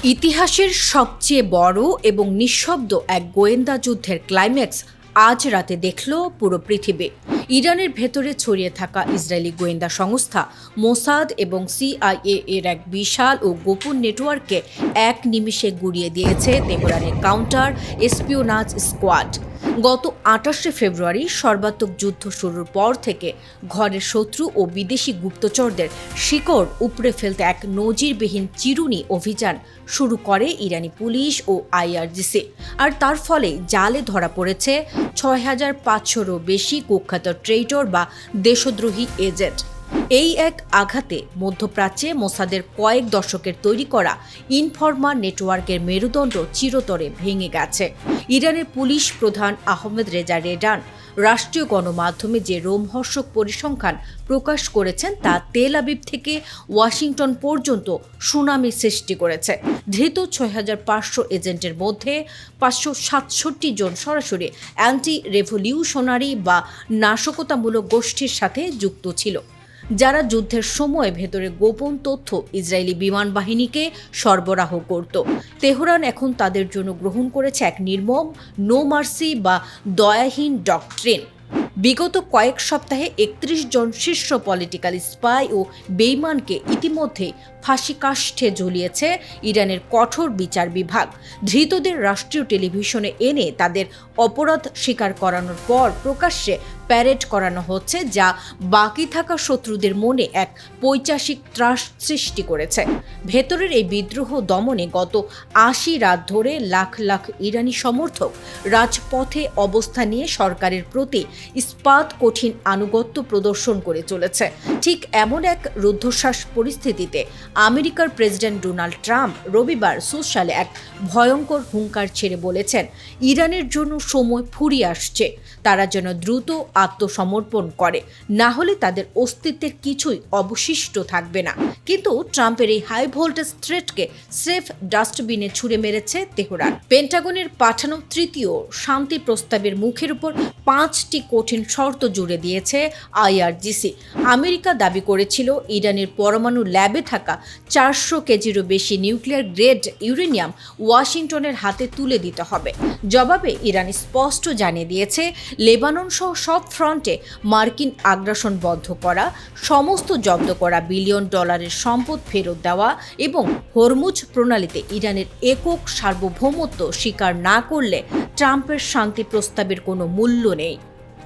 ইতিহাসের সবচেয়ে বড় এবং নিঃশব্দ এক গোয়েন্দা যুদ্ধের ক্লাইম্যাক্স আজ রাতে দেখল পুরো পৃথিবী। ইরানের ভেতরে ছড়িয়ে থাকা ইসরায়েলি গোয়েন্দা সংস্থা মোসাদ এবং সিআইএ এর এক বিশাল ও গোপন নেটওয়ার্ককে এক নিমিষে গুড়িয়ে দিয়েছে তেহরানের কাউন্টার এসপিওনাজ স্কোয়াড। গত ২৮ ফেব্রুয়ারি সর্বাত্মক যুদ্ধ শুরুর পর থেকে ঘরের শত্রু ও বিদেশি গুপ্তচরদের শিকড় উপড়ে ফেলতে এক নজিরবিহীন চিরুনি অভিযান শুরু করে ইরানি পুলিশ ও আইআরজিসি। আর তার ফলে জালে ধরা পড়েছে ৬,৫০০রও বেশি কুখ্যাত ট্রেইটর বা দেশদ্রোহী এজেন্ট। এই এক আঘাতে মধ্যপ্রাচ্যে মোসাদের কয়েক দশকের তৈরি করা ইনফরমার নেটওয়ার্কের মেরুদণ্ড চিরতরে ভেঙে গেছে। ইরানের পুলিশ প্রধান আহমেদ রেজা রেডান রাষ্ট্রীয় গণমাধ্যমে যে রোমহর্ষক পরিসংখ্যান প্রকাশ করেছেন তা তেল আবিব থেকে ওয়াশিংটন পর্যন্ত সুনামি সৃষ্টি করেছে। ধৃত ৬,৫০০ এজেন্টের মধ্যে ৫৬৭ জন সরাসরি অ্যান্টি রেভলিউশনারি বা নাশকতামূলক গোষ্ঠীর সাথে যুক্ত ছিল, যারা যুদ্ধের সময় ভেতরে গোপন তথ্য ইসরায়েলি বিমান বাহিনীকে সরবরাহ করত। তেহরান এখন তাদের জন্য গ্রহণ করেছে এক নির্মম নো মার্সি বা দয়াহীন ডক্ট্রিন। বিগত কয়েক সপ্তাহে ৩১ জন শীর্ষ পলিটিক্যাল স্পাই ও বেইমানকে ইতিমধ্যে ফাঁসি কাষ্ঠে ঝুলিয়েছে ইরানের কঠোর বিচার বিভাগ। ধৃতদের রাষ্ট্রীয় টেলিভিশনে এনে তাদের অপরাধ স্বীকার করানোর পর প্রকাশ্যে প্যারেড করানো হচ্ছে, যা বাকি থাকা শত্রুদের মনে এক পৈশাচিক ত্রাস সৃষ্টি করেছে। ভেতরের এই বিদ্রোহ দমনে গত ৮০ রাত ধরে লাখ লাখ ইরানি সমর্থক রাজপথে অবস্থান নিয়ে সরকারের প্রতি ইস্পাত কঠিন আনুগত্য প্রদর্শন করে চলেছে। ঠিক এমন এক রুদ্ধশ্বাস পরিস্থিতিতে আমেরিকার প্রেসিডেন্ট ডোনাল্ড ট্রাম্প রবিবার সোশ্যালে এক ভয়ঙ্কর হুঙ্কার ছেড়ে বলেছেন, ইরানের জন্য সময় ফুরিয়ে আসছে। তারা যেন দ্রুত আত্মসমর্পণ করে, না হলে তাদের অস্তিত্বের কিছুই অবশিষ্ট থাকবে না। কিন্তু ট্রাম্পের এই হাই ভোল্টেজ থ্রেটকে সেফ ডাস্টবিনে ছুড়ে মেরেছে তেহরান। পেন্টাগনের পাঠানো তৃতীয় শান্তি প্রস্তাবের মুখের উপর ৫টি কঠিন শর্ত জুড়ে দিয়েছে আইআরজিসি। আমেরিকা দাবি করেছিল ইরানের পরমাণু ল্যাবে থাকা ৪০০ কেজিরও বেশি নিউক্লিয়ার গ্রেড ইউরেনিয়াম ওয়াশিংটনের হাতে তুলে দিতে হবে। জবাবে ইরান স্পষ্ট জানিয়ে দিয়েছে, লেবানন সহ সব ফ্রন্টে মার্কিন আগ্রাসন বন্ধ করা, সমস্ত জব্দ করা বিলিয়ন ডলারের সম্পদ ফেরত দেওয়া এবং হরমুজ প্রণালীতে ইরানের একক সার্বভৌমত্ব স্বীকার না করলে ট্রাম্পের শান্তি প্রস্তাবের কোনো মূল্য নেই।